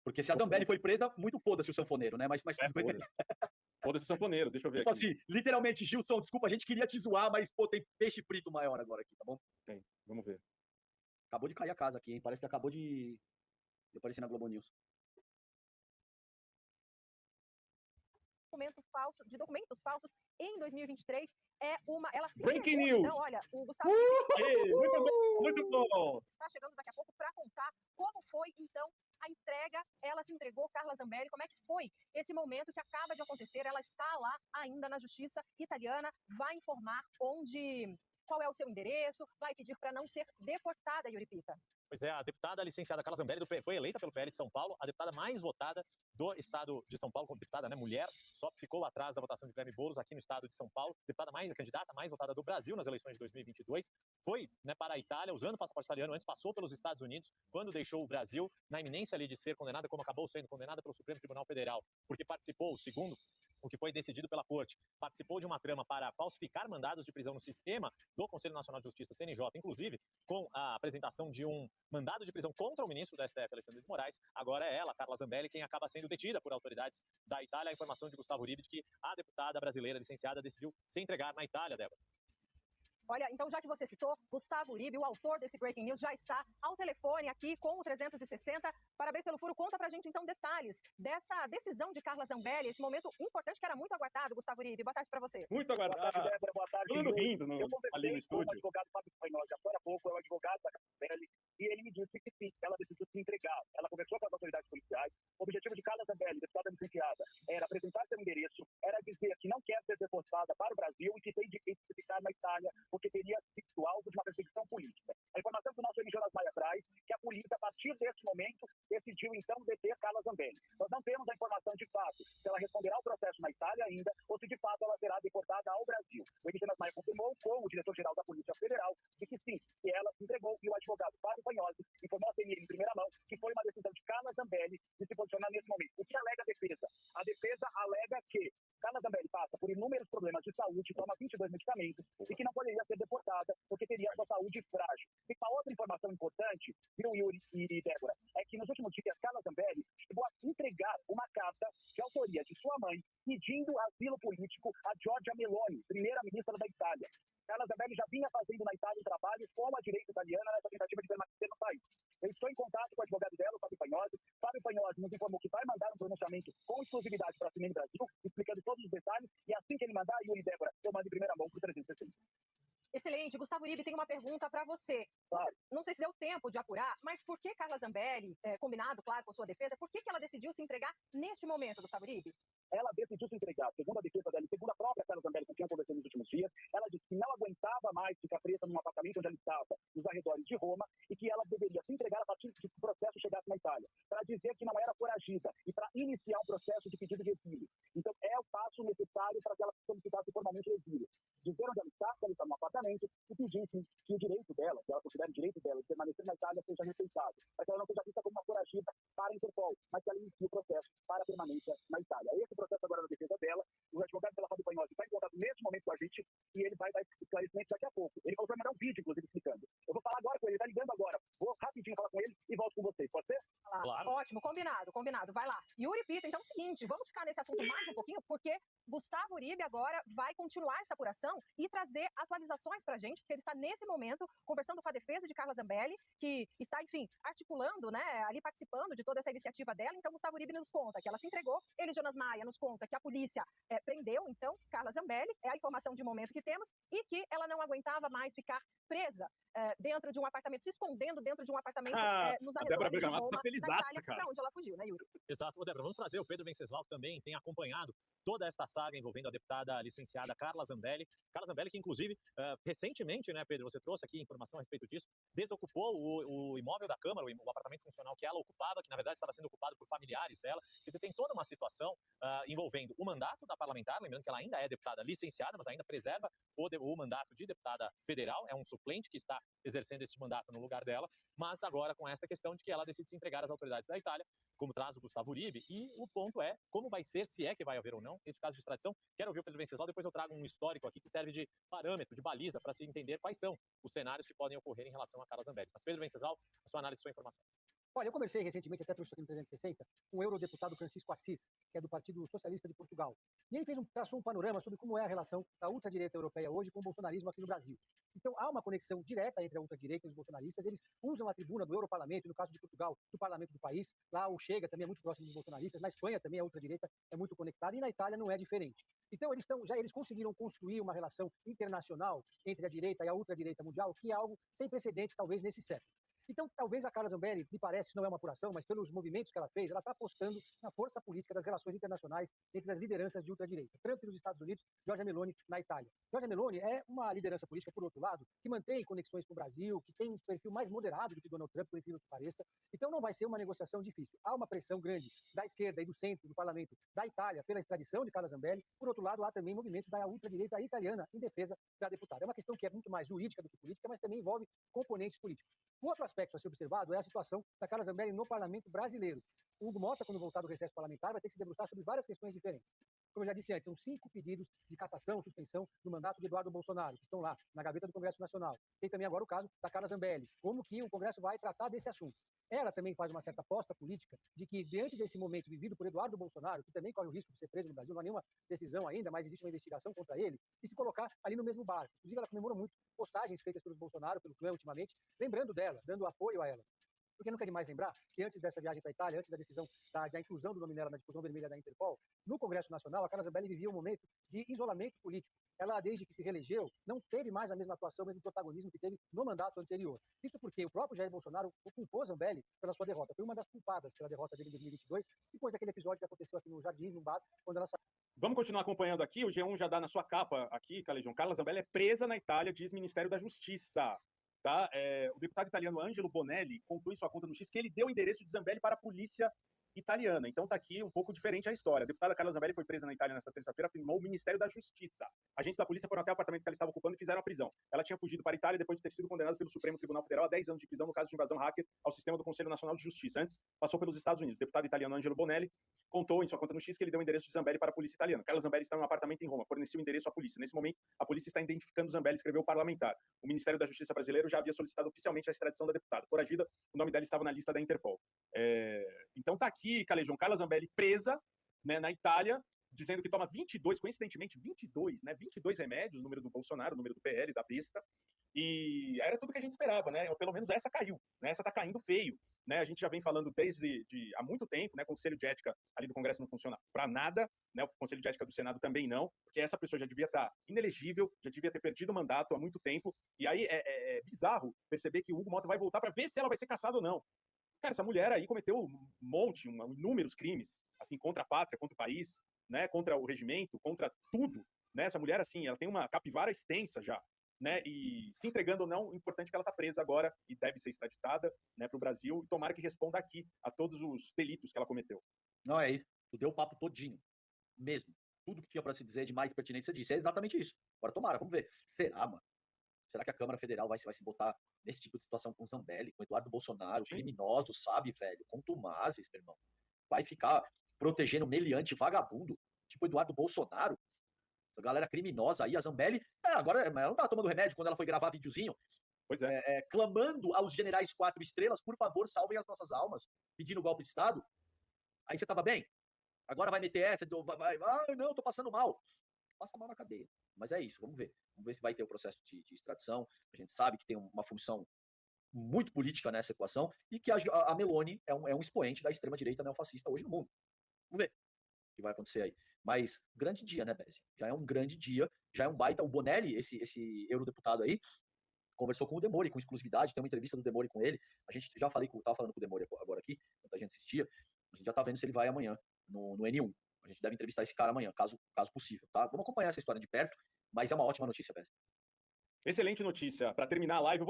Porque se a Zambelli foi presa, muito foda-se o sanfoneiro, né? Mas Foda-se o sanfoneiro, deixa eu ver tipo aqui. assim, literalmente, Gilson, desculpa, a gente queria te zoar, mas, pô, tem peixe frito maior agora aqui, tá bom? Tem, vamos ver. Acabou de cair a casa aqui, hein? Parece que acabou de aparecer na Globo News. De documentos falsos em 2023 ela se Breaking entregou. news! Então, olha, o Gustavo Muito bom, muito bom! está chegando daqui a pouco para contar como foi, então, a entrega. Ela se entregou, Carla Zambelli, como é que foi esse momento que acaba de acontecer? Ela está lá ainda na justiça italiana, vai informar qual é o seu endereço, vai pedir para não ser deportada, Yuri Pita. Pois é, a deputada licenciada Carla Zambelli foi eleita pelo PL de São Paulo, a deputada mais votada do estado de São Paulo, como deputada, né, mulher, só ficou atrás da votação de Guilherme Boulos aqui no estado de São Paulo, candidata mais votada do Brasil nas eleições de 2022, foi, né, para a Itália, usando o passaporte italiano, antes passou pelos Estados Unidos, quando deixou o Brasil, na iminência ali de ser condenada, como acabou sendo condenada pelo Supremo Tribunal Federal, porque participou, segundo o que foi decidido pela Corte, participou de uma trama para falsificar mandados de prisão no sistema do Conselho Nacional de Justiça, CNJ, inclusive com a apresentação de um mandado de prisão contra o ministro da STF, Alexandre de Moraes. Agora é ela, Carla Zambelli, quem acaba sendo detida por autoridades da Itália. A informação de Gustavo Uribe de que a deputada brasileira licenciada decidiu se entregar na Itália, Débora. Olha, então já que você citou, Gustavo Uribe, o autor desse Breaking News, já está ao telefone aqui com o 360. Parabéns pelo furo. Conta pra gente, então, detalhes dessa decisão de Carla Zambelli, esse momento importante que era muito aguardado, Gustavo Uribe. Boa tarde pra você. Muito aguardado. Boa tarde, Débora. Boa tarde. Todo mundo rindo ali no estúdio. O advogado Fábio Espanhol, já agora há pouco, é o advogado da Carla Zambelli, e ele me disse que sim, ela decidiu se entregar. Ela conversou com as autoridades policiais. O objetivo de Carla Zambelli, deputada licenciada, era apresentar seu endereço, era dizer que não quer ser deportada para o Brasil e que tem direito de ficar na Itália, porque teria sido alvo de uma perseguição política. A informação que o nosso Jonas Maia traz, que a polícia, a partir desse momento, decidiu então deter Carla Zambelli. Nós não temos a informação de fato se ela responderá ao processo na Itália ainda, ou se de fato ela será deportada ao Brasil. O Jonas Maia confirmou com o diretor-geral da Polícia Federal de que sim, que ela se entregou, e o advogado Fábio Panhozzi informou a CNI em primeira mão que foi uma decisão de Carla Zambelli de se posicionar nesse momento. O que alega a defesa? A defesa alega que Carla Zambelli passa por inúmeros problemas de saúde, toma 22 medicamentos e que não poderia ser deportada porque teria sua saúde frágil. E uma outra informação importante, viu, Yuri e Débora, é que nos últimos dias Carla Zambelli chegou a entregar uma carta de autoria de sua mãe pedindo asilo político a Giorgia Meloni, primeira-ministra da Itália. Carla Zambelli já vinha fazendo na Itália um trabalho com a direita italiana nessa tentativa de permanecer no país. Eu estou em contato com o advogado dela, o Fábio Panhozzi. Fábio Panhozzi nos informou que vai mandar um pronunciamento com exclusividade para a CNN Brasil, explicando todos os detalhes, e assim que ele mandar, Yuri e Débora, eu mando em primeira mão para o 360. Excelente. Gustavo Uribe, tem uma pergunta para você. Claro. Não sei se deu tempo de apurar, mas por que Carla Zambelli, combinado, claro, com sua defesa, por que ela decidiu se entregar neste momento, Gustavo Uribe? Ela decidiu se entregar, segundo a defesa dela, segundo a própria Carla Zambelli, que tinha conversado nos últimos dias, ela disse que não aguentava mais ficar presa num apartamento onde ela estava, nos arredores de Roma, e que ela deveria se entregar a partir que o processo chegasse na Itália, para dizer que não era foragida e para iniciar um processo de pedido de exílio. Então, é o passo necessário para que ela solicitasse formalmente o exílio. Dizer onde ela está num apartamento, e pedir que o direito dela, que ela considera o direito dela de permanecer na Itália, seja respeitado, para que ela não seja vista como uma foragida para a Interpol, mas que ela inicie o processo para a permanência na Itália. Esse processo agora na defesa dela, o advogado dela, Fábio Panhozzi, está em contato nesse momento com a gente e ele vai dar esclarecimento daqui a pouco. Ele falou que vai mandar um vídeo, inclusive, explicando. Eu vou falar agora com ele, ele está ligando agora. Vou rapidinho falar com ele e volto com vocês, pode ser? Claro. Ótimo, combinado. Vai lá. Yuri Pita, então é o seguinte, vamos ficar nesse assunto mais um pouquinho, porque Gustavo Uribe agora vai continuar essa apuração e trazer atualizações pra gente, porque ele está nesse momento conversando com a defesa de Carla Zambelli, que está, enfim, articulando, né, ali participando de toda essa iniciativa dela. Então, Gustavo Uribe nos conta que ela se entregou, ele, Jonas Maia, nos conta que a polícia prendeu, então, Carla Zambelli, é a informação de momento que temos, e que ela não aguentava mais ficar presa dentro de um apartamento, se escondendo dentro de um apartamento nos arredores de Roma, na Itália, pra onde ela fugiu, né, Yuri? Exato. Ô, Débora, vamos trazer o Pedro Venceslau, que também tem acompanhado toda esta saga envolvendo a deputada licenciada Carla Zambelli. Carla Zambelli, que inclusive, recentemente, né, Pedro, você trouxe aqui informação a respeito disso, desocupou o imóvel da Câmara, o apartamento funcional que ela ocupava, que na verdade estava sendo ocupado por familiares dela. Você tem toda uma situação envolvendo o mandato da parlamentar, lembrando que ela ainda é deputada licenciada, mas ainda preserva o mandato de deputada federal, é um suplente que está exercendo esse mandato no lugar dela, mas agora com esta questão de que ela decide se entregar às autoridades da Itália, como traz o Gustavo Uribe, e o ponto é como vai ser, se é que vai haver ou não, esse caso de extradição. Quero ouvir o Pedro Venceslau, depois eu trago um histórico aqui que serve de parâmetro, de baliza, para se entender quais são os cenários que podem ocorrer em relação a Carla Zambelli. Mas Pedro Venceslau, a sua análise, sua informação. Olha, eu conversei recentemente, até trouxe aqui no 360, com o eurodeputado Francisco Assis, que é do Partido Socialista de Portugal. E ele traçou um panorama sobre como é a relação da ultradireita europeia hoje com o bolsonarismo aqui no Brasil. Então, há uma conexão direta entre a ultradireita e os bolsonaristas. Eles usam a tribuna do Europarlamento, no caso de Portugal, do parlamento do país. Lá o Chega também é muito próximo dos bolsonaristas. Na Espanha também a ultradireita é muito conectada e na Itália não é diferente. Então, eles conseguiram construir uma relação internacional entre a direita e a ultradireita mundial, que é algo sem precedentes, talvez, nesse século. Então, talvez a Carla Zambelli, me parece, não é uma apuração, mas pelos movimentos que ela fez, ela está apostando na força política das relações internacionais entre as lideranças de ultradireita. Trump nos Estados Unidos, Giorgia Meloni na Itália. Giorgia Meloni é uma liderança política, por outro lado, que mantém conexões com o Brasil, que tem um perfil mais moderado do que Donald Trump, por incrível que pareça. Então, não vai ser uma negociação difícil. Há uma pressão grande da esquerda e do centro do parlamento da Itália pela extradição de Carla Zambelli. Por outro lado, há também movimento da ultradireita italiana em defesa da deputada. É uma questão que é muito mais jurídica do que política, mas também envolve componentes políticos. O outro aspecto a ser observado é a situação da Carla Zambelli no parlamento brasileiro. O Hugo Mota, quando voltar do recesso parlamentar, vai ter que se debruçar sobre várias questões diferentes. Como eu já disse antes, são 5 pedidos de cassação, suspensão do mandato de Eduardo Bolsonaro, que estão lá na gaveta do Congresso Nacional. Tem também agora o caso da Carla Zambelli. Como que o Congresso vai tratar desse assunto? Ela também faz uma certa aposta política de que, diante desse momento vivido por Eduardo Bolsonaro, que também corre o risco de ser preso no Brasil, não há nenhuma decisão ainda, mas existe uma investigação contra ele, e se colocar ali no mesmo barco. Inclusive, ela comemorou muito postagens feitas pelos Bolsonaro, pelo clã ultimamente, lembrando dela, dando apoio a ela. Porque nunca é demais lembrar que antes dessa viagem para a Itália, antes da decisão da inclusão do nome dela na discussão vermelha da Interpol, no Congresso Nacional, a Carla Zambelli vivia um momento de isolamento político. Ela, desde que se reelegeu, não teve mais a mesma atuação, o mesmo protagonismo que teve no mandato anterior. Isso porque o próprio Jair Bolsonaro culpou Zambelli pela sua derrota. Foi uma das culpadas pela derrota dele em 2022, depois daquele episódio que aconteceu aqui no Jardim, num bar, quando ela saiu. Vamos continuar acompanhando aqui. O G1 já dá na sua capa aqui, Calejão. Carla Zambelli é presa na Itália, diz Ministério da Justiça. Tá? O deputado italiano Angelo Bonelli contou em sua conta no X que ele deu o endereço de Zambelli para a polícia italiana. Então tá aqui um pouco diferente a história. A deputada Carla Zambelli foi presa na Itália nesta terça-feira, afirmou o Ministério da Justiça. Agentes da polícia foram até o apartamento que ela estava ocupando e fizeram a prisão. Ela tinha fugido para a Itália depois de ter sido condenada pelo Supremo Tribunal Federal a 10 anos de prisão no caso de invasão hacker ao sistema do Conselho Nacional de Justiça. Antes, passou pelos Estados Unidos. O deputado italiano Angelo Bonelli contou em sua conta no X que ele deu o endereço de Zambelli para a polícia italiana. Carla Zambelli está em um apartamento em Roma, forneceu o endereço à polícia. Nesse momento, a polícia está identificando Zambelli, escreveu o parlamentar. O Ministério da Justiça brasileiro já havia solicitado oficialmente a extradição da deputada. Foragida, o nome dela estava na lista da Interpol. Então tá aqui, Calejão, Carla Zambelli presa, né, na Itália, dizendo que toma 22, coincidentemente, 22 remédios, o número do Bolsonaro, o número do PL, da besta, e era tudo que a gente esperava, né? Pelo menos essa caiu, né? Essa tá caindo feio, né? A gente já vem falando desde há muito tempo, né? O Conselho de Ética ali do Congresso não funciona para nada, né? O Conselho de Ética do Senado também não, porque essa pessoa já devia estar inelegível, já devia ter perdido o mandato há muito tempo, e aí é bizarro perceber que o Hugo Mota vai voltar para ver se ela vai ser caçada ou não. Cara, essa mulher aí cometeu inúmeros crimes, assim, contra a pátria, contra o país, né, contra o regimento, contra tudo, né? Essa mulher, assim, ela tem uma capivara extensa já, né? E se entregando ou não, o importante é que ela está presa agora e deve ser extraditada, né, para o Brasil, e tomara que responda aqui a todos os delitos que ela cometeu. Não, é isso. Tu deu o papo todinho. Mesmo. Tudo que tinha para se dizer de mais pertinente você disse. É exatamente isso. Agora tomara, vamos ver. Será, mano? Será que a Câmara Federal vai se botar nesse tipo de situação com o Zambelli, com o Eduardo Bolsonaro, Sim. criminosos, sabe, velho? Contumazes, meu irmão. Vai ficar protegendo meliante vagabundo, tipo Eduardo Bolsonaro? Essa galera criminosa aí, a Zambelli, agora ela não tava tomando remédio quando ela foi gravar videozinho, Pois é. clamando aos generais 4 estrelas, por favor, salvem as nossas almas, pedindo golpe de Estado. Aí você tava bem? Agora vai meter essa, não, tô passando mal. Passa mal na cadeia. Mas é isso, vamos ver. Vamos ver se vai ter o processo de extradição. A gente sabe que tem uma função muito política nessa equação e que a Meloni é um expoente da extrema-direita neofascista hoje no mundo. Vamos ver o que vai acontecer aí. Mas grande dia, né, Bézi? Já é um grande dia, já é um baita. O Bonelli, esse eurodeputado aí, conversou com o Demori, com exclusividade, tem uma entrevista do Demori com ele. A gente já tava falando com o Demori agora aqui, quando a gente assistia. A gente já tá vendo se ele vai amanhã no N1. A gente deve entrevistar esse cara amanhã, caso possível, tá? Vamos acompanhar essa história de perto, mas é uma ótima notícia, Bézi. Excelente notícia. Para terminar a live,